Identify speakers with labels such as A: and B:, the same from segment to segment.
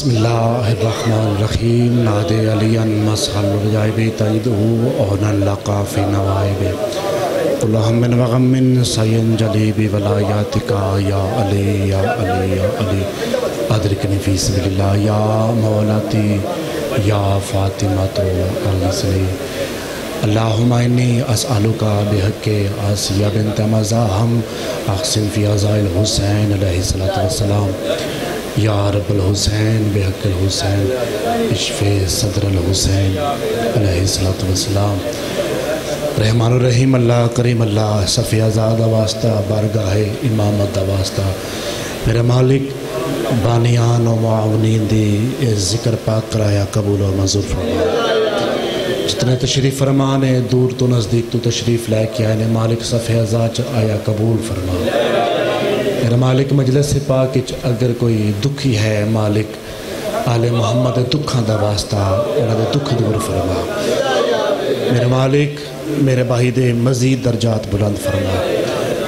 A: بسم اللہ الرحمن الرحیم نادے علی مسحل الرجائب تجدہو اونا لقا فی نوائب کل ہم وغم سین جلیب ولایاتکا یا علی یا علی یا علی ادرکنی فی سبیل اللہ یا مولاتی یا فاطمہ الحسنی اللہم انی اسألوکا بحق آسیہ بنت مزاحم احسن فی عزائل حسین علیہ السلام یا رب الحسین بحق الحسین اشفِ صدر الحسین علیہ السلام رحمان الرحیم اللہ کریم اللہ صفی آزاد واسطہ بارگاہ امامت واسطہ میرا مالک بانیان و معاونین دی ذکر پاک کرایا قبول و منظور فرما جتنے تشریف فرمانے دور تو نزدیک تو تشریف لے کے آئے مالک صفی آزاد آیا قبول فرما میرا مالک مجلس پاک اگر کوئی دکھی ہے مالک آل محمد دکھاں دا واسطہ انہوں نے دکھ دور فرما میرے مالک میرے بھائی دے مزید درجات بلند فرما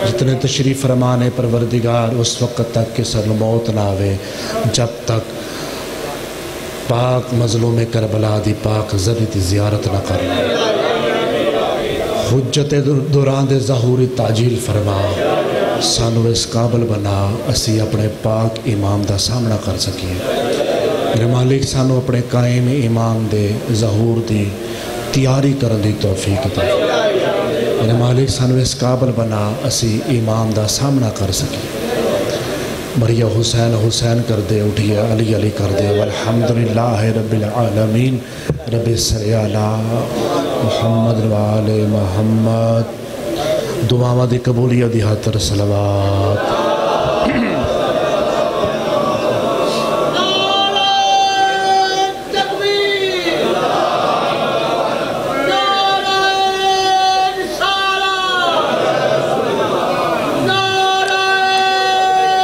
A: جتنے تشریف فرمانے پروردگار اس وقت تک کہ سر موت نہ آوے جب تک پاک مظلوم کربلا دی پاک زری دی زیارت نہ کرنا حجت دوران دے ظہوری تعجیل فرما سانو اس قابل بنا اسی اپنے پاک امام دا سامنا کر سکیں میرے مالک سانو اپنے قائم امام دے ظہور دی تیاری کرن دی توفیق دے میرے مالک سانو اس قابل بنا اسی امام دا سامنا کر سکیں مریا حسین حسین کر دے اٹھئے علی علی کر دے والحمدللہ رب العالمین رب صلی علی محمد و آل محمد دعا دی قبولیہ دی خاطر صلوات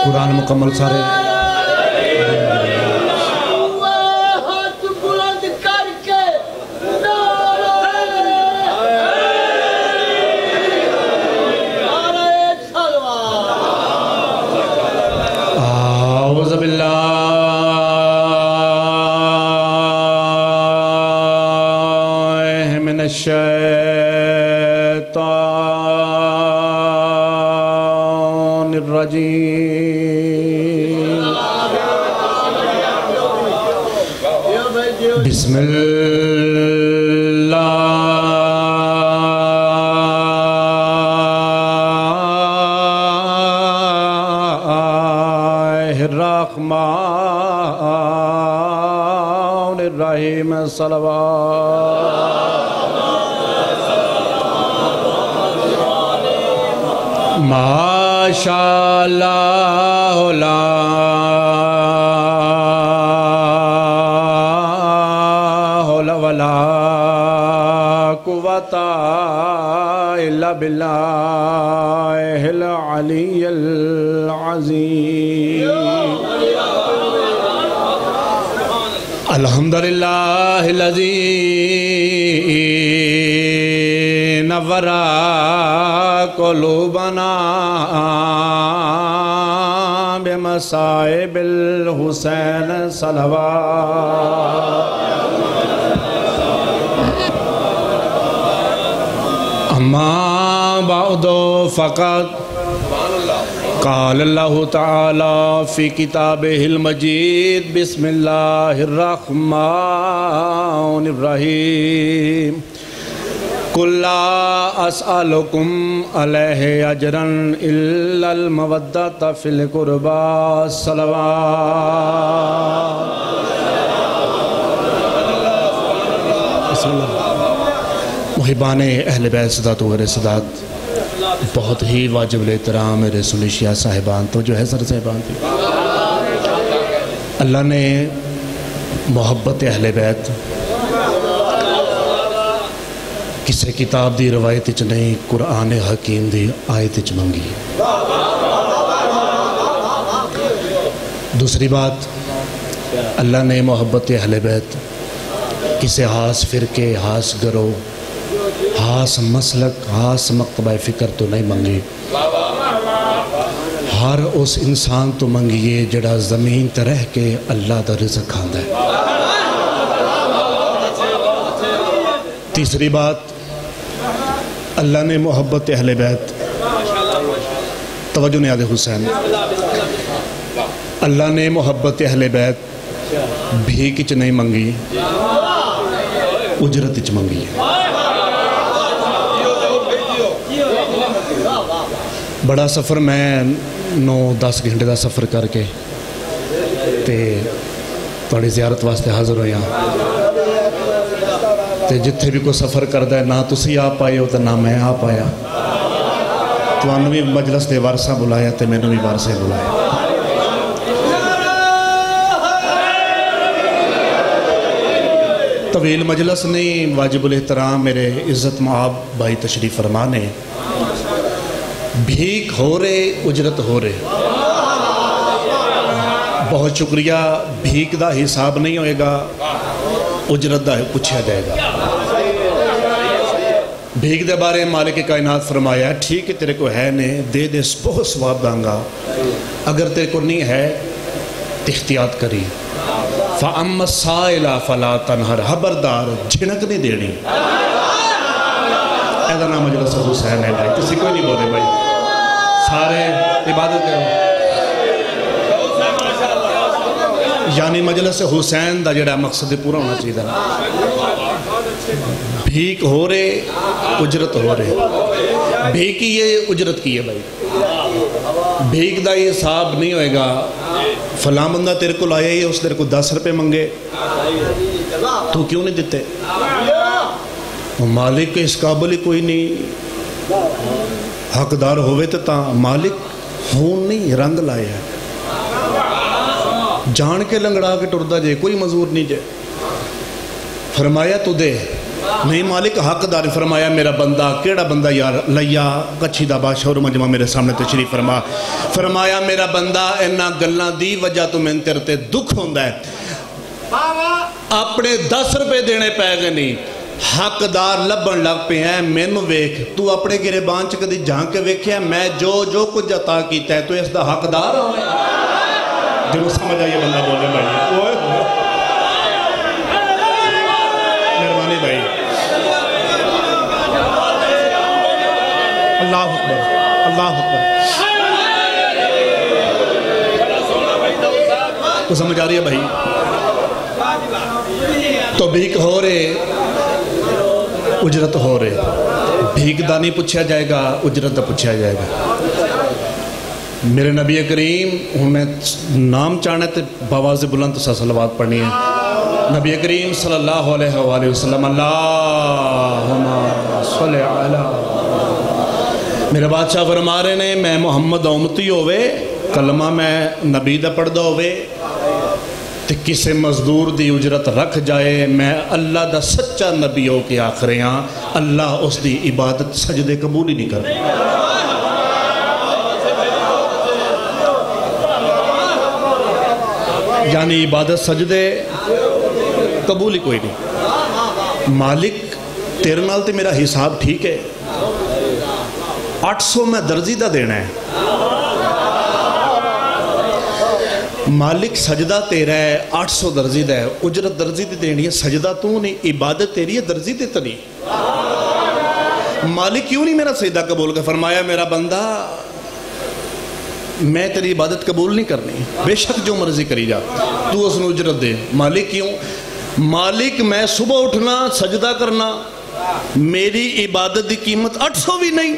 A: قرآن مکمل سارے اعوذ باللہ من الشیطان الرجیم بسم اللہ الرحمن الرحیم صلوات ماشاءاللہ لا حول ولا قوة الا باللہ العلی العظیم الحمدللہ الذی نور قلوبنا بمصائب الحسین صلوات اما بعد فقط قال اللہ تعالی فی کتابہ المجید بسم اللہ الرحمن الرحیم قل لا اسألکم علیہ اجرا الا المودۃ فی القربى صلوات محبان اہل بیت صدات و غیر صدات بہت ہی واجب الاحترام میرے سنی شیعہ صاحبان تو جو ہے سر صاحبان تھی اللہ نے محبت اہل بیت کسے کتاب دی روایت چ نہیں قرآن حکیم دی آیت چ منگی دوسری بات اللہ نے محبت اہل بیت کسے خاص فرقے خاص گروہ خاص مسلک خاص مکتبہ فکر تو نہیں منگی ہر اس انسان تو منگیے جڑا زمین تے رہ کے اللہ دا رزق کھاندا ہے۔ تیسری بات، اللہ نے محبت اہل بیت، توجہ نیاز حسین، اللہ نے محبت اہل بیت بھیک وچ نہیں منگی، اجرت وچ منگی ہے۔ بڑا سفر میں 9-10 گھنٹے دا سفر کر کے تے تھوڑی زیارت واسطے حاضر ہویا تے جتھے بھی کوئی سفر کردا ہے نہ تسی آپ آئے ہو تے نہ میں آپ آیا، تانوں بھی مجلس دے وارثاں بلایا تے مینوں بھی وارثے بلایا۔ طویل مجلس نہیں، واجب الاحترام میرے عزت مآب بھائی تشریف فرما نے، بھیک ہو رہے اجرت ہو رہے، بہت شکریہ، بھیک دا حساب نہیں ہوئے گا، اجرت دا پوچھا جائے گا۔ بھیک دے بارے مالک کائنات فرمایا ہے ٹھیک ہے تیرے کو ہے نہیں دے دے بہت ثواب داں گا، اگر تیرے کو نہیں ہے احتیاط کری، فَأَمَّا السَّائِلَ فَلَا تَنْهَرْ، خبردار جھنک نہیں دینی۔ ایدہ نام مجلس حسین ہے بھائی، کسی کوئی نہیں بولے بھائی، سارے عبادت کرو۔ یعنی مجلس حسین دا جڑا مقصد پورا ہونا چاہیے بھیک ہو رہے اجرت ہو رہے، بھیک کی یہ اجرت کی ہے بھائی، بھیک دا یہ حساب نہیں ہوئے گا فلاں بندہ تیرے کو لایا ہی اس تیرے کو 10 روپے منگے تو کیوں نہیں دیتے، مالک کے اس قابل ہی کوئی نہیں، حقدار ہوئے تو مالک ہون نہیں رنگ لائے ہے، جان کے لنگڑا کے ٹردہ جائے کوئی مزور نہیں جائے، فرمایا تو دے نہیں مالک حقدار، فرمایا میرا بندہ کیڑا بندہ یار لیا کچھی دا بادشاہ اور مجمع میرے سامنے تشریف فرما، فرمایا میرا بندہ اینا گلنا دی وجہ تو میں تیرتے دکھ ہوندہ ہے، اپنے 10 روپے دینے پہ گئے نہیں، حقدار لبن لگ پہ ہیں مینو ویکھ تو اپنے گرے بانچ کدی جہاں کے ویکھیا میں جو کچھ عطا کیتا ہے تو اس دا حقدار ہوئے جو سمجھ آئیے بندہ بولے بھائی مہربانی بھائی، اللہ اکبر اللہ اکبر، تو سمجھ آ رہی ہے بھائی، تو بھیک ہو رہے اجرت ہو رہے، بھیک دا نہیں پوچھا جائے گا اجرت دا پوچھا جائے گا۔ میرے نبی کریم ہوں میں نام چاہنا تے باواز بلند تو صلوات پڑھنی ہے، نبی کریم صلی اللہ علیہ وآلہ وسلم، اللہم صلی علی، میرے بادشاہ فرما رہے نے میں محمد امتی ہوئے کلمہ میں نبی دا پڑھ دا ہوئے تے کسے مزدور دی اجرت رکھ جائے میں اللہ دا سچا نبی ہو کے آخرے ہاں اللہ اس دی عبادت سجدے قبول ہی نہیں کر رہے، یعنی عبادت سجدے قبول ہی کوئی نہیں۔ مالک تیرے نال تے میرا حساب ٹھیک ہے، 800 میں درزی دا دینا ہے، مالک سجدہ تیرا ہے 800 درزی دا ہے، اجرت درزی دی دینی ہے، سجدہ تو نہیں عبادت تیری ہے درزی تے تو نہیں، مالک کیوں نہیں میرا سجدہ قبول کر، فرمایا میرا بندہ میں تیری عبادت قبول نہیں کرنی، بے شک جو مرضی کری جا تو اس نے اجرت دے، مالک کیوں، مالک میں صبح اٹھنا سجدہ کرنا میری عبادت دی قیمت 800 بھی نہیں،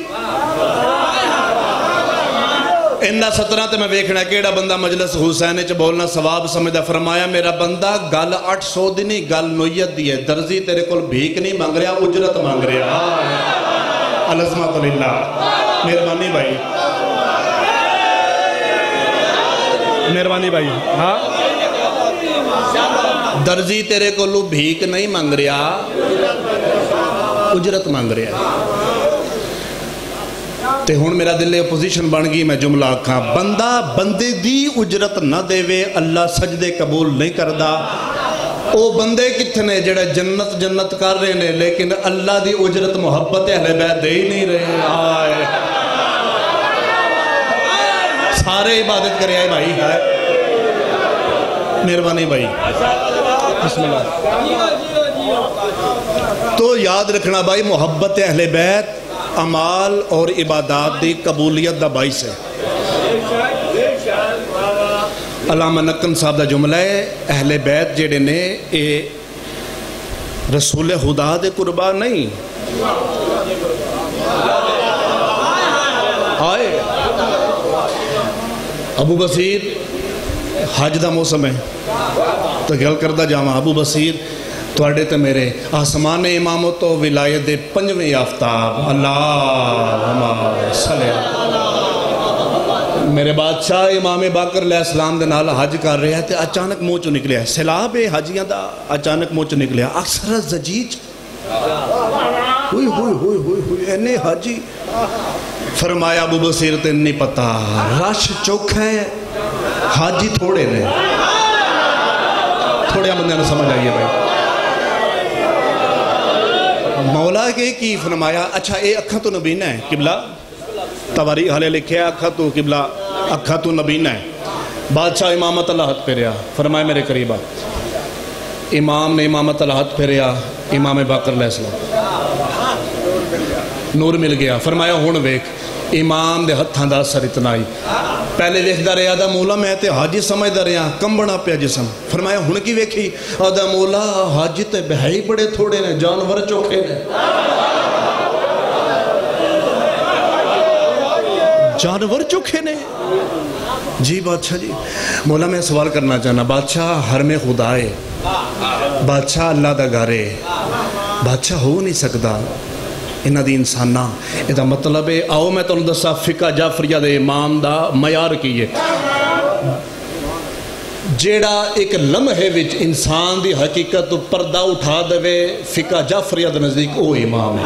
A: اندہ 17 تے میں ویکھنا کیڑا بندہ مجلس حسین چ بولنا ثواب سمجھا، فرمایا میرا بندہ گل 800 دی نہیں گل نویت دی ہے، درزی تیرے کول بھیک نہیں مانگ رہا اجرت مانگ رہا، العظمت للہ، مہربانی بھائی مہربانی بھائی، ہاں درزی تیرے کو لو بھیک نہیں مانگ رہا اجرت مانگ رہا، تے ہون میرا دل اپوزیشن بن گئی میں جملہ آکھاں بندہ بندے دی اجرت نہ دے وے اللہ سجدے قبول نہیں کردہ، او بندے کتنے جڑے جنت جنت کر رہے ہیں لیکن اللہ دی اجرت محبت اہل بیت دے ہی نہیں رہے، آئے سارے عبادت کرے آئے بھائی ہے مہربانی بھائی بسم اللہ تو یاد رکھنا بھائی محبت اہل بیت اعمال اور عبادات دی قبولیت دا باعث ہے علامہ نقم صاحب دا جملہ ہے اہل بیت جڑے نے اے رسول خدا دے قربا نہیں آئے ابو بصیر حج دا موسم ہے تو گل کردہ جاواں ابو بصیر تواڈے تے میرے آسمان امامت و ولایت دے 5ویں آفتاب اللہم صلی میرے بادشاہ امام باقر علیہ السلام دے نال حج کر رہے ہیں تے اچانک منہ چوں نکلیا سیلاب حاجیاں دا اچانک منہ چوں نکلیا اکثر زجیج ہوئی ہوئی ہوئی ہوئی ہوئی اینے حاجی فرمایا ابو بصیر تے نہیں پتا رش چوکھا ہے حاجی تھوڑے نے تھوڑے بندے نے سمجھ آئیے بھائی مولا کے کی فرمایا اچھا اے اکھاں تو نبینہ ہے قبلہ تواریخ حالے لکھے اکھاں تو قبلہ اکھاں تو نبینہ ہے بادشاہ امامت اللہ ہاتھ پھیریا فرمایا میرے قریبہ امام نے امامت اللہ ہاتھ پھیریا امام باقر علیہ السلام نور مل گیا فرمایا ہون ویک امام دے ہتھاں دا اثر اتنا ہی پہلے ویکھدا رہیا دا مولا میں تے حاجی سمجھدا رہیا کمبنا پیا جسم فرمایا ہن کی ویکھی دا مولا حاجی تے بہائی بڑے تھوڑے نے جانور چوکھے نے جانور چوکھے نے جی بادشاہ جی مولا میں سوال کرنا چاہنا بادشاہ حرم خدا ہے بادشاہ اللہ دا گھر ہے بادشاہ ہو نہیں سکتا انہاں دی انسانہ یہ مطلب ہے آؤ میں تنہوں دسا فقہ جعفریہ دے امام دا معیار کیے جیڑا ایک لمحے وچ انسان دی حقیقت پردہ اٹھا دے فقہ جعفریہ دے نزدیک او امام ہے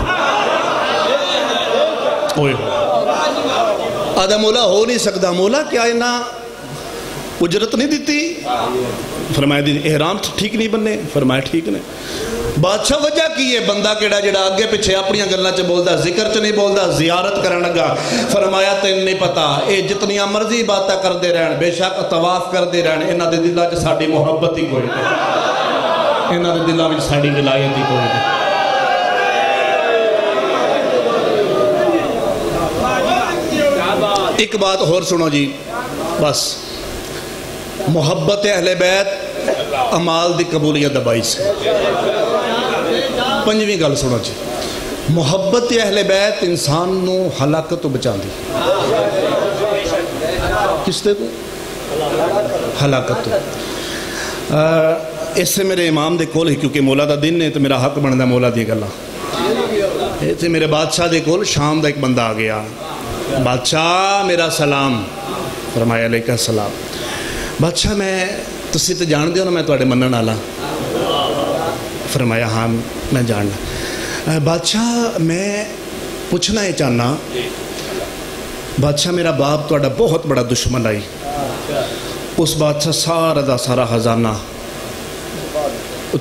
A: اوئے آدھا مولا ہو نہیں سکتا مولا کیا انہاں اجرت نہیں دیتی فرمایا دی احرام ٹھیک نہیں بننے فرمایا ٹھیک نہیں بادشاہ وجہ کی ہے بندہ کیڑا جڑا آگے پچھے اپنیاں گلنا چ بولدا ذکر چ نہیں بولدا زیارت کرن لگا فرمایا تین نہیں پتا اے جتنیاں مرضی باتاں کردے رہن بے شک طواف کردے رہن انہاں دے دلاں چ ساڈی محبت ہی کوئی نہیں انہاں دے دلاں وچ ساڈی ولایت ہی کوئی نہیں ایک بات اور سنو جی بس محبت اہل بیت اعمال دی قبولیت دا باعث ہے 5ویں گل سنو جی محبت اہل بیت انسان نو ہلاکت تو بچاندی کس تے کو ہلاکت تو اس سے میرے امام دے کول ہی کیونکہ مولا دا دن ہے تو میرا حق بندا مولا دی گلاں تے میرے بادشاہ دے کول شام دا ایک بندہ آ گیا بادشاہ میرا سلام فرمایا علیکہ السلام بادشاہ میں تسی تے جان دیو نا میں تواڈے منن والا فرمایا ہاں میں جاننا بادشاہ میں پوچھنا ہے چاہنا بادشاہ میرا باپ تواڈا بہت بڑا دشمن آئی اس بادشاہ سارا دا سارا خزانہ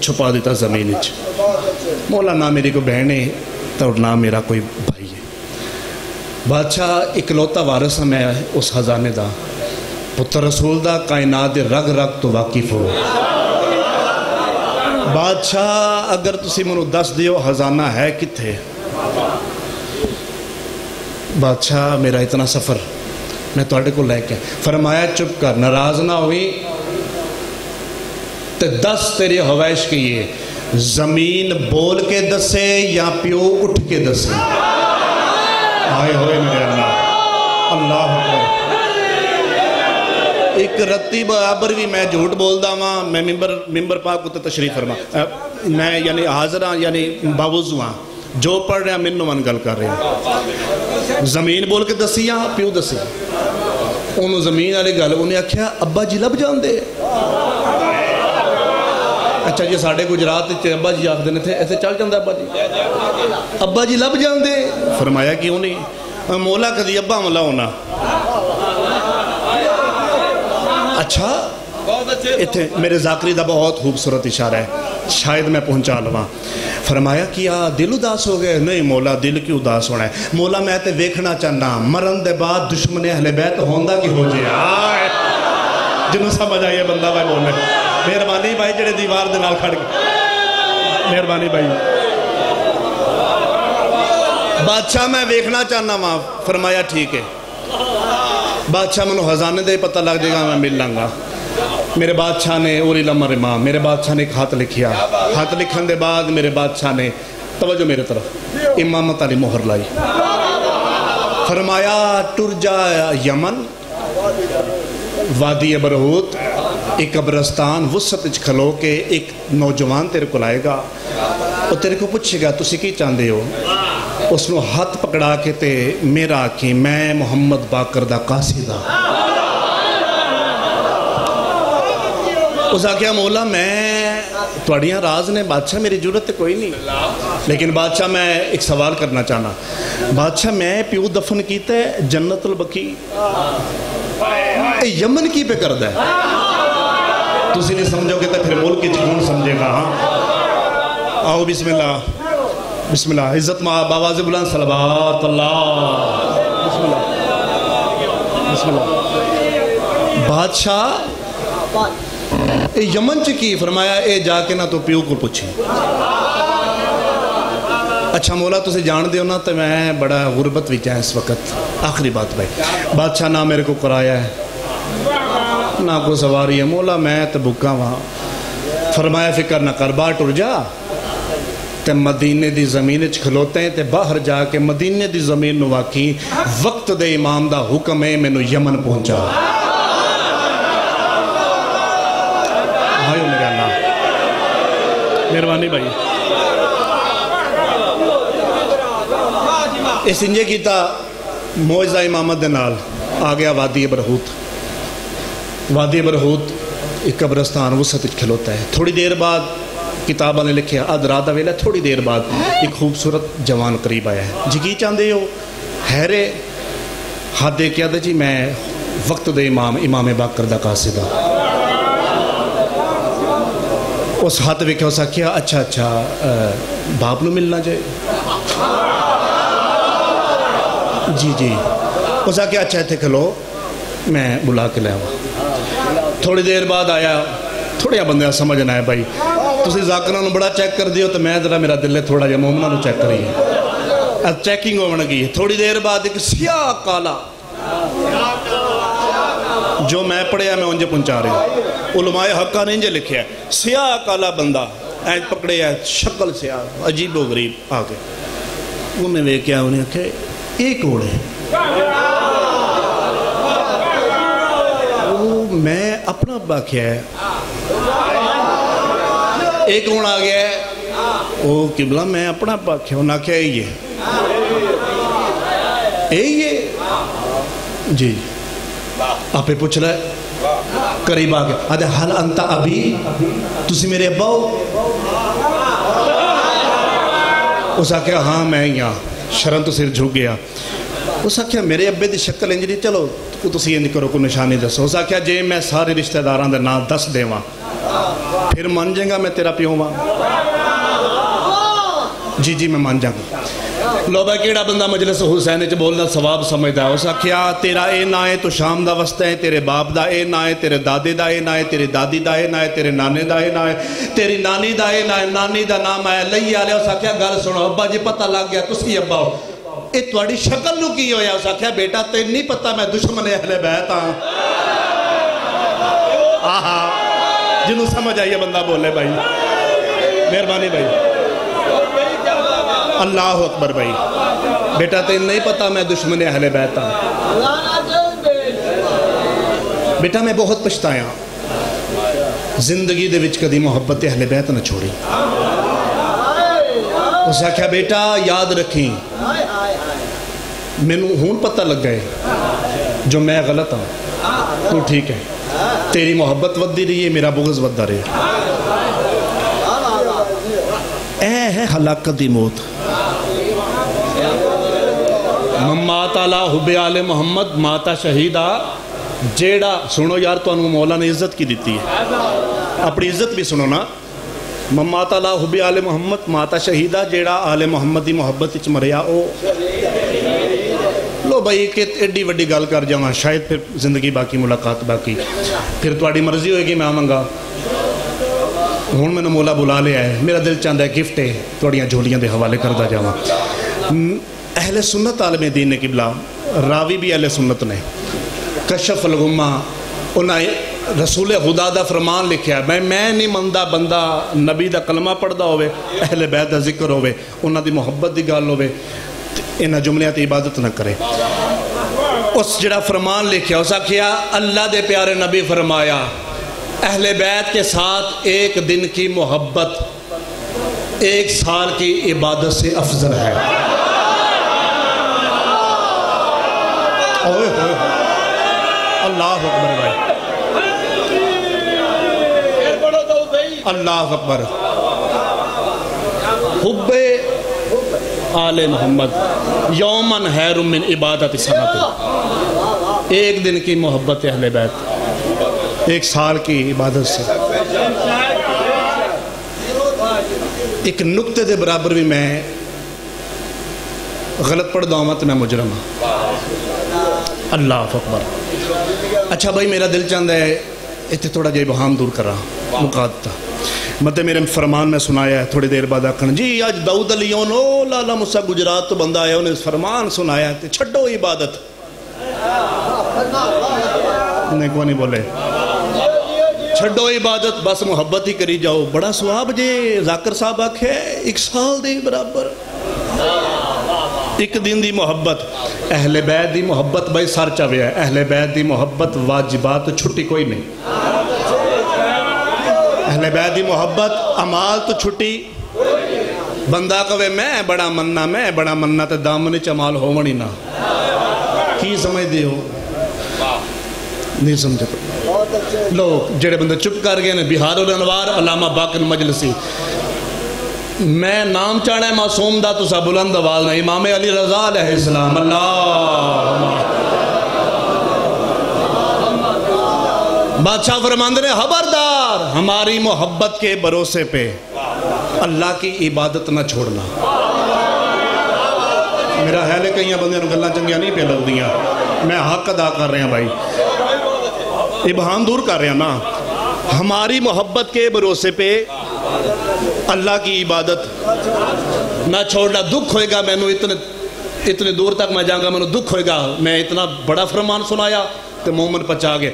A: چھپا دیتا زمین وچ مولا نہ میری کوئی بہن ہے تو نہ میرا کوئی بھائی ہے بادشاہ اکلوتا وارث ہے میں اس خزانے دا پتر رسول دا کائنات رگ رگ تو واقف ہو بادشاہ اگر تسی منو دس دیو خزانہ ہے کتھے بادشاہ میرا اتنا سفر میں تواڈے کو لے کے فرمایا چپ کر ناراض نہ ہوئی تے دس تیری ہوائش کیے زمین بول کے دسے یا پیو اٹھ کے دسے آئے ہوئے میرے اللہ اللہ اکبر ایک رتی برابر بھی میں جھوٹ بول دا ہاں میں ممبر پاک کو تشریف فرما میں یعنی حاضر ہاں یعنی باوضو ہاں جو پڑھ رہے ہیں منو من گل کر رہے ہیں زمین بول کے دسی یا پیو دسی انہوں زمین والے گل انہیں آکھیا ابا جی لب جان دے اچھا جی ساڑھے گجرات ابا جی آخ دینے تھے ایسے چل جاندہ ابا جی لب جان دے فرمایا کیوں نہیں مولا کدی ابا مولا ہونا اچھا میرے ذاکری دا بہت خوبصورت اشارہ ہے شاید میں پہنچا لواں. فرمایا کیا دل اداس ہو گئے؟ نہیں مولا دل کیوں اداس ہونا ہے؟ مولا میں تے ویکھنا چاہنا مرن دے بعد دشمن اہل بیت ہوندا کی ہو جائے. جنوں سمجھ آئیے بندہ بھائی بولے. مہربانی بھائی جڑے دیوار دے نال کھڑ گئے, مہربانی بھائی. بادشاہ میں ویکھنا چاہنا ماں. فرمایا ٹھیک ہے. بادشاہ منو خزانے دے پتہ لگ جائے گا, میں مل لوں گا. میرے بادشاہ نے اولی الامر امام میرے بادشاہ نے ایک خط لکھیا. خط لکھن دے بعد میرے بادشاہ نے توجہ میرے طرف امامت علی مہر لائی. فرمایا ٹر جا یمن, وادی برہوت, ایک قبرستان وسط وچ کھلو کے ایک نوجوان تیرے کو لائے گا. وہ تیرے کو پوچھے گا تسی کی چاہندے ہو؟ اس نو ہاتھ پکڑا کے تے میرا آکھی میں محمد باقر دا قاصد ہاں. اس آکھیا مولا میں تواڑیاں راز نے بادشاہ میری ضرورت تے کوئی نہیں, لیکن بادشاہ میں ایک سوال کرنا چاہنا. بادشاہ میں پیو دفن کیتا ہے جنت البقیع, یمن کی پہ کردہ ہے؟ تسی نہیں سمجھو گے تو پھر ملک کی کون سمجھے گا. ہاں آؤ بسم اللہ بسم اللہ. عزت ماں باواز بلند صلوات اللہ. بسم اللہ بسم اللہ. بادشاہ اے یمن چکی؟ فرمایا اے جا کے نہ تو پیو کو پوچھی. اچھا مولا تسی جان دیو نا تو میں بڑا غربت وچ ہے اس وقت. آخری بات بھائی, بادشاہ نہ میرے کو کرایا ہے نہ کو سواری ہے. مولا میں تو بھکا وہاں. فرمایا فکر نہ کر, باہر ٹر جا تے مدینے دی زمین اچ کھلوتے ہیں تے باہر جا کے مدینے دی زمین نو واقعی وقت دے امام دا حکم ہے مینو یمن پہنچا. بھائیو میرے اللہ مہربانی بھائی. اس انجے کیتا موجزہ امامت دے نال آ گیا وادی برہوت. وادی برہوت ایک قبرستان وسط وچ کھلوتا ہے. تھوڑی دیر بعد کتابہ نے لکھے آدھ رات دا ویلا, تھوڑی دیر بعد ایک خوبصورت جوان قریب آیا ہے. جی کی چاہندے ہو؟ حیرے ہاتھ دے کیا جی میں وقت دے امام باقر دا قاصد ہاں. اس ہاتھ ویکھیا اس آکھیا اچھا اچھا باپ نو ملنا جائے. جی جی. اس آکھیا اچھا ایتھے کھلو میں بلا کے لے آواں. تھوڑی دیر بعد آیا. تھوڑیا بندہ سمجھنا ہے بھائی, تسی ذاکرہ نو بڑا چیک کر دیو تو میں ذرا میرا دل ہے تھوڑا جا مومنہ نو چیک کریے. چیکنگ ہونے گئی. تھوڑی دیر بعد ایک سیاہ کالا جو میں پڑھیا میں انجے پہنچا رہی ہوں. علماء حقہ نے انجے لکھیا ہے سیاہ کالا بندہ اینج پکڑے ہے, شکل سیاہ عجیب و غریب آگے. انہیں ویکیا انہیں کہ ایک اوڑے میں اپنا ابا کیا ہے. ایک اون آ گیا ہے او قبلہ میں اپنا ابا کیا ہوں. نہ کیا ہے یہ جی آپ پہ پوچھ رہا ہے. قریب آ گیا آدھے حل انتا ابھی تسی میرے ابا ہو؟ اس آکھیا ہاں میں یہاں. شرم تو سر جھک گیا. اس آکھیا میرے ابے دی شکل انجلی چلو تسی انج کرو کو نشانی دسو. اس آکھیا جے میں سارے رشتہ داران دے نام دس دیواں پھر مان جائیں گا میں تیرا پیوں ماں. جی جی میں مان جاؤں گا. لو بھائی کیڑا بندہ مجلس حسین چ بولنا ثواب سمجھدا ہے. اس آکھیا تیرا اے نا ہے تو شام دا وسط ہے, تیرے باپ دا اے نا ہے, تیرے دادے دا اے نا ہے, تیرے دادی دا اے نا ہے, تیرے نانے دا اے نا ہے, تیری نانی دا اے نا ہے, نانی دا نام ہے لئی آلے. اس آکھیا گل سنو ابا جی پتہ لگ گیا تسی ابا ہو. اے تواڈی شکل نو کی ہویا؟ اس آکھیا بیٹا تین نہیں پتہ میں دشمن اہل بیت ہاں. آہا جنوں سمجھ آئیے بندہ بولے بھائی. مہربانی بھائی. اللہ اکبر بھائی. بیٹا تین نہیں پتا میں دشمن اہل بیت ہوں. بیٹا میں بہت پچھتایا زندگی دے وچ کدی محبت اہل بیت نہ چھوڑی. اس آکھیا بیٹا یاد رکھیں مینوں ہون پتہ لگ گئے جو میں غلط ہوں تو ٹھیک ہے. تیری محبت ودی رہی ہے, میرا بغض ودا رہے. اے ہے ہلاکت دی موت. مات علی حب آل محمد ماتا شہیدہ. جیڑا سنو یار تو انہوں مولا نے عزت کی دیتی ہے, اپنی عزت بھی سنو نا. ماتا لا حب آل محمد ماتا شہیدہ جیڑا آل محمد دی محبت وچ مریا او لو بھائی کہ ایڈی وڈی گل کر جاواں شاید پھر زندگی باقی ملاقات باقی پھر تواڈی مرضی ہوئے گی میں آواں ہوں میں نے مولا بلا لیا ہے میرا دل چاہتا ہے گفٹ ہے تھوڑیاں جھولیاں دے حوالے کردہ جاواں اہل سنت عالم دین نے قبلہ راوی بھی اہل سنت نے کشف الغمہ انہیں رسول خدا دا فرمان لکھیا ہے میں نہیں مندہ بندہ نبی دا کلمہ پڑھدا ہوئے اہل بیت دا ذکر ہوئے انہاں دی محبت دی گل ہوئے انہاں جملیاں تے عبادت نہ کرے اس جڑا فرمان لکھیا اس آکھیا اللہ دے پیارے نبی فرمایا اہل بیت کے ساتھ ایک دن کی محبت 1 سال کی عبادت سے افضل ہے اللہ اکبر بھائی اللہ اکبر حب آل محمد یومن خیر من عبادت سنت ایک دن کی محبت اہل بیت 1 سال کی عبادت سے ایک نقطے دے برابر بھی میں غلط پڑھ داؤں تو میں مجرم ہوں اللہ اکبر اچھا بھائی میرا دل چاہتا ہے اتنے تھوڑا جہی بہام دور کر رہا مقادتا مطلب میرے فرمان میں سنایا ہے تھوڑی دیر بعد آکھن جی آج داؤد علیوں نو لالا مسا گجرات تو بندہ آیا انہیں فرمان سنایا ہے چھڑو عبادت نہیں کو نہیں بولے چھڑو عبادت بس محبت ہی کری جاؤ بڑا سواب جے ذاکر صاحب آکھے 1 سال دے برابر 1 دن دی محبت اہل بیت دی محبت بھائی سر چاویا ہے اہل بیت دی محبت واجبات تو چھٹی کوئی نہیں اہل بیت دی محبت عمال تو چھٹی بندہ کہے میں بڑا مننا تے دامن چمال ہو منی نہ کی سمجھ دے ہو نہیں سمجھے لوگ جڑے بندے چپ کر گئے نے بہار الانوار علامہ باقر مجلسی میں نام چاہنا ہے معصوم دا تو سا بلند آواز نہیں امام علی رضا علیہ السلام اللہ بادشاہ فرماندے نے خبردار ہماری محبت کے بھروسے پہ اللہ کی عبادت نہ چھوڑنا میرا خیال ہے کہیں بندے گلاں چنگیاں نہیں پہ لگ دیاں میں حق ادا کر رہے ہیں بھائی ابہام دور کر رہے ہیں نا ہماری محبت کے بھروسے پہ اللہ کی عبادت نہ چھوڑنا دکھ ہوئے گا میں نے اتنے دور تک میں جاؤں گا میں نے دکھ ہوئے گا میں اتنا بڑا فرمان سنایا تو مومن پچا گئے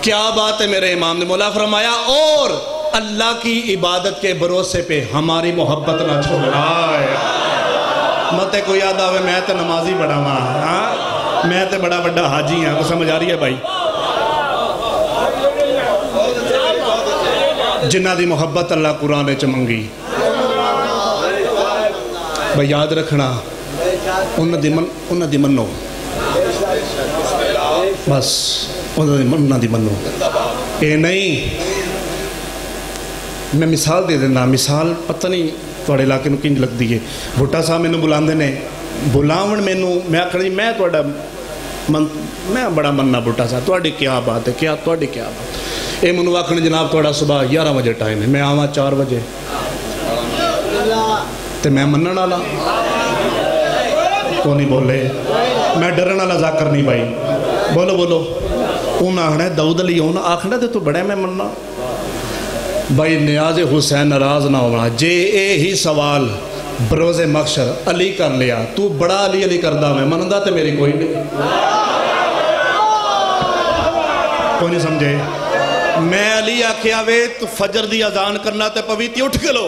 A: کیا بات ہے میرے امام نے مولا فرمایا اور اللہ کی عبادت کے بھروسے پہ ہماری محبت نہ چھوڑنا مت کوئی یاد آوے میں تے نمازی بڑا ماں میں تے بڑا بڑا حاجی ہاں تو سمجھ آ رہی ہے بھائی جنہ دی محبت اللہ قرآن چمنگی بھائی یاد رکھنا انہ دی منو بس انہ دی منو اے نہیں میں مثال دے دینا مثال پتہ نہیں توڑے علاقے نو کنج لگ دیئے بھٹا صاحب میں نو بلان دینے بلاون میں نو میں آکھڑی میں توڑا میں بڑا مننا بھٹا صاحب توڑی کیا بات ہے کیا توڑی کیا بات اے منو آکھنے جناب توڑا صبح 11 بجے ٹائم ہے میں آواں 4 بجے تے میں منن والا کو نہیں بولے میں ڈرن والا ذاکر نہیں بھائی بولو بولو انہاں آکھنا داؤد علی انہاں آکھنا تے تو بڑے میں مننا بھائی نیاز حسین ناراض نہ ہونا جے اے ہی سوال بروز محشر علی کر لیا تو بڑا علی کردہ میں منندہ تے میری کوئی نہیں کوئی نہیں سمجھے میں علی آکھیا وے تو فجر دی اذان کرنا تے پویتی اٹھ کے لو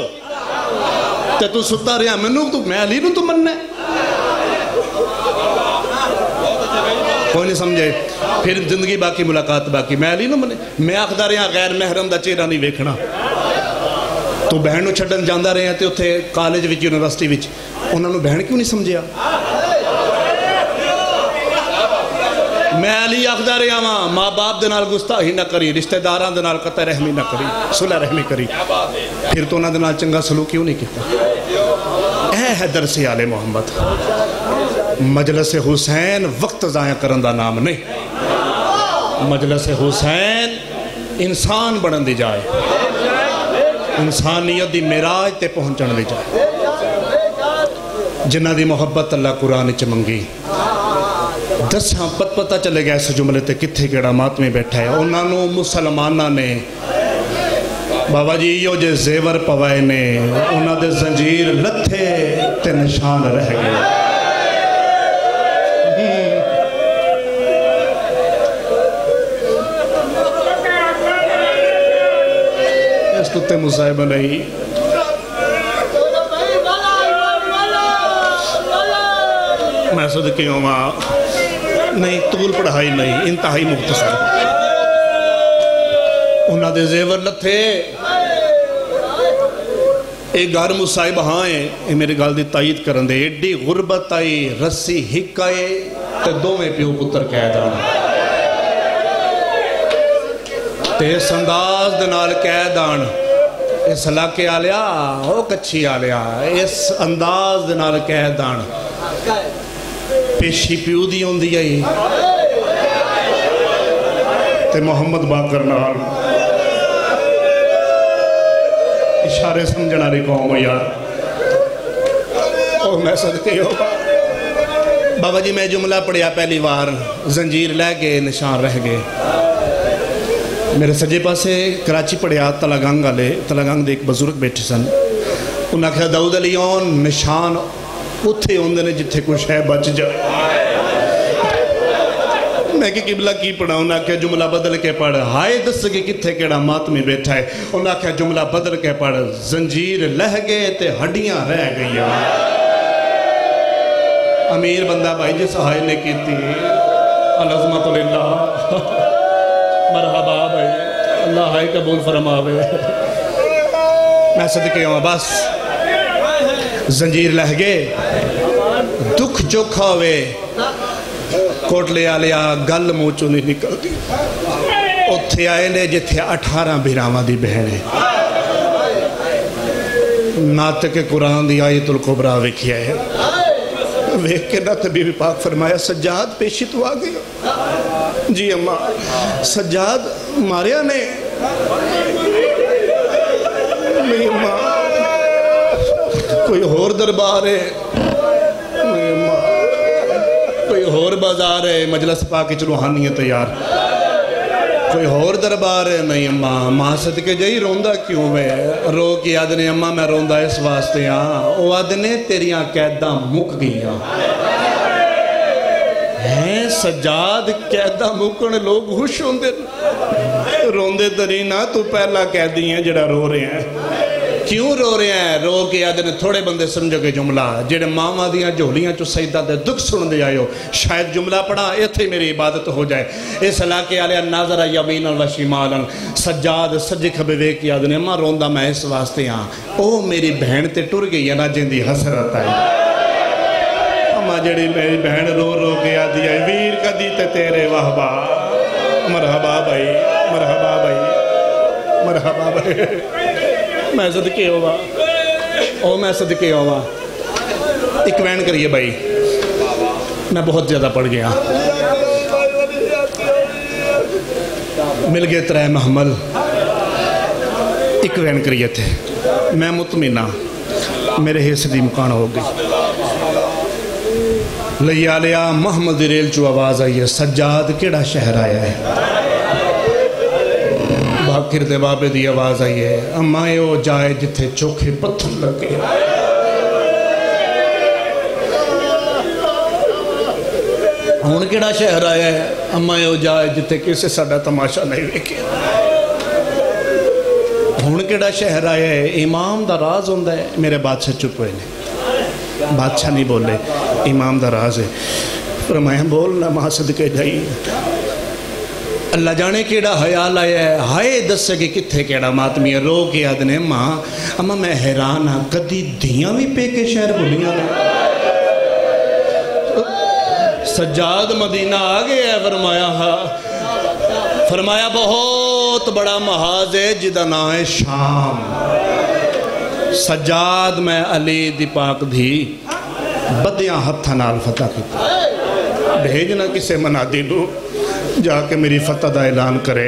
A: تے تو ستا رہا میں علی نو تو مننے کوئی نہیں سمجھے پھر زندگی باقی ملاقات باقی میں علی نو مننے میں آخدا رہا غیر محرم دا چہرہ نہیں ویکھنا تو بہن نو چھڈن جاندہ رہے ہیں تے اتھے کالج وچ یونیورسٹی وچ انہاں نو بہن کیوں نہیں سمجھیا میں علی آخدا رہا ہاں ماں باپ دے نال گستاخی نہ کری رشتہ داران دے نال قطع رحمی نہ کری صلح رحمی کری پھر تو انہاں دے نال چنگا سلوک کیوں نہیں کیتا اے ہے درس آل محمد مجلس حسین وقت ضائع کرن دا نام نہیں مجلس حسین انسان بنن دی جائے انسانیت دی معراج تے پہنچن وچ جنہ دی محبت اللہ قرآن وچ منگی دساں پتہ چلے گیا اس جملے تے کتھے کیڑا ماتمی بیٹھا ہے انہاں نوں مسلماناں نے بابا جی یہ جو زیور پوائے نے انہاں دے زنجیر لتھے تے نشان رہ گئے اس تو تے مصائبہ نہیں میں صدقے ہوں نہیں طول پڑھائی نہیں انتہائی مختصر انہاں دے زیور لتھے ایک گھر مصائب ہائیں اے میرے گال دی تائید کرن دے ایڈی غربت آئی رسی ہک آئے تے دو میں پیو پتر کہہ دانا تے اس انداز دنال کہہ دان اس علاقے آلیا او کچھی آلیا اس انداز دنال کہہ دان پیشی پیو دی ہوں دی آئی تے محمد باقر نال اشارے سمجھنا رہی قوم یار اور میں صدقے ہو بابا جی میں جملہ پڑھیا پہلی بار زنجیر لے گئے نشان رہ گئے میرے سجے پاسے کراچی پڑھیا تلگنگ آلے تلگنگ دے ایک بزرگ بیٹھے سن انہاں کہا داؤد علیون نشان اتھے ہوندے نے جتھے کچھ ہے بچ جائے میں کہ قبلہ کی پڑھا انہاں کہا جملہ بدل کے پڑھ ہائے دس کے کتھے کیڑا ماتمی بیٹھا ہے انہاں کہا جملہ بدل کے پڑھ زنجیر لہ گئے تے ہڈیاں رہ گئی امیر بندہ بھائی جس ہائے نے کی تھی العظمت للہ مرحبا بھائی اللہ ہائے قبول فرماوے میں صدقے ہوں بس زنجیر لہ گئے دکھ چوکھا ہوئے کوٹ لے آلیا گل موچو نہیں نکل دی اتھے آئے لے جتھے 18 بھیراما دی بہنے ناطق قرآن دی آیت القبرہ وکھیا ہے ویک کے ناطق بی بی پاک فرمایا سجاد پیشی تو آگئی جی اماں سجاد ماریا نے میری اماں کوئی ہور دربار ہے کوئی ہور بازار ہے مجلس پاکی روحانی ہے تیار کوئی ہور دربار ہے نہیں اماں ماں صدقے جائی روندہ کیوں میں رو کی آدھنے اماں میں روندہ اس واسطے ہاں او آدھنے تیریاں قیدہ مک گیا ہیں سجاد قیدہ مکنے لوگ خوش روندے ترینا تو پہلا قیدی ہیں جڑا رو رہے ہیں کیوں رو رہے ہیں رو کے آدھنے تھوڑے بندے سمجھو کے جملہ جڑے ماما دیاں جھولیاں چو سیدہ دے دکھ سن دے آئے ہو شاید جملہ پڑھا ایتھے میری عبادت ہو جائے اس علاقے آلے ناظرہ یمین و شمالا سجاد سجے کھبے وے کی آدھنے ماں روندہ میں اس واسطے ہاں او میری بہن تے ٹر گئی ہے نا جن دی حسرت آئی ماں جڑی میری بہن رو رو کے آدھی ہے ویر کدی تے تیرے وحبا مرحبا بھائی مرحبا بھائی مرحبا بھائی میں صدقے ہوا او میں صدقے ہوا ایک وین کریے بھائی میں بہت زیادہ پڑھ گیا مل گئے ترہ محمل ایک وین کریے تھے میں مطمئنہ میرے حصے دی مکان ہو گئی لیا لیا محمد ریل چو آواز آئی ہے سجاد کیڑا شہر آیا ہے باکر دے بابے دی آواز آئی ہے امائے او جائے جتھے چوکھے پتھر لگے ہون کیڑا شہر آیا ہے امائے او جائے جتھے کسے ساڑا تماشا نہیں ویکے ہون کیڑا شہر آیا ہے امام دا راز ہوندہ ہے میرے بادشاہ چپ ہوئے نے بادشاہ نہیں بولے امام دا راز ہے فرمایا بولنا ماں صدقے جائی اللہ جانے کیڑا حیال آیا ہے ہائے دس سکے کتھے کیڑا ماتمی ہے رو کے آدھنے ماں اما میں حیران ہاں کدی دھیاں بھی پے کے شہر بھولیاں نے سجاد مدینہ آگے ہے فرمایا بہت بڑا محاذ ہے جدہ نام ہے شام سجاد میں علی دی پاک دی بدیاں ہتھا نال فتح کی بھیجنا کسے منا دی لو جا کے میری فتح دا اعلان کرے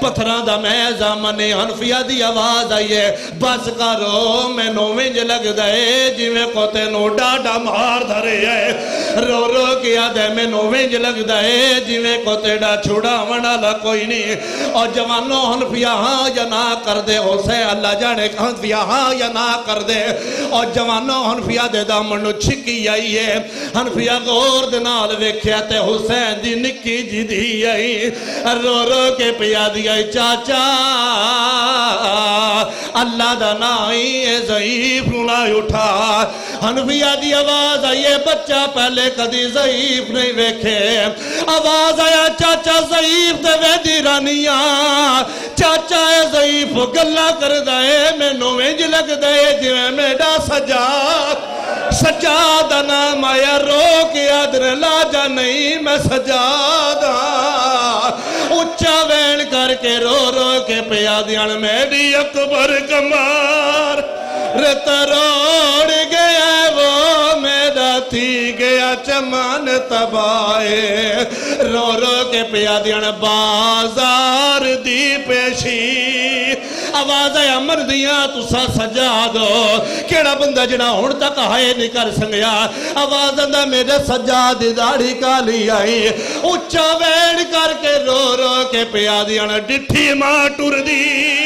B: پتھران دا میں زامنے حنفیہ دی آواز آئی ہے بس کرو میں نوینج لگ دائے جیویں کو تینو ڈاڈا مار دھرے ہے رو رو کیا دے میں نوینج لگ دائے جیویں کو تیڑا چھوڑا منالا کوئی نہیں اور جوانوں حنفیہ ہاں یا نہ کر دے حسین اللہ جانے حنفیہ ہاں یا نہ کر دے اور جوانوں حنفیہ دے دامنو چھکی آئی ہے حنفیہ غور دنال ویکھیا تے حسین دی نکی جی دی آئی رو رو کے پیا دی آئی چاچا اللہ دا نائی ضعیف نائی اٹھا حنفیہ دی آواز آئیے بچہ پہلے کدی ضعیف نہیں ویکھے آواز آیا چاچا ضعیف دے ویدی رانیاں چاچا اے ضعیف گلہ کر دائے میں نوینج لگ دائے جویں میڈا سجادہ نام آیا رو کے ادر لاجا نہیں میں سجادہ اچھا وین کر کے رو رو کے پیادیان میری اکبر کمار رت روڑ گیا وہ میرا تھی گیا چمان تبائے رو رو کے پیادیان بازار دی پیشی آواز ہے امر دیاں تسا سجا دو کیڑا بندہ جنا ہون تک ہائے نہیں کر سنگیا آواز اندہ میرے سجا دی داڑھی کالی آئی اچھا وین کر کے رو رو کے پیادیاں ڈٹھی ماں ٹور دی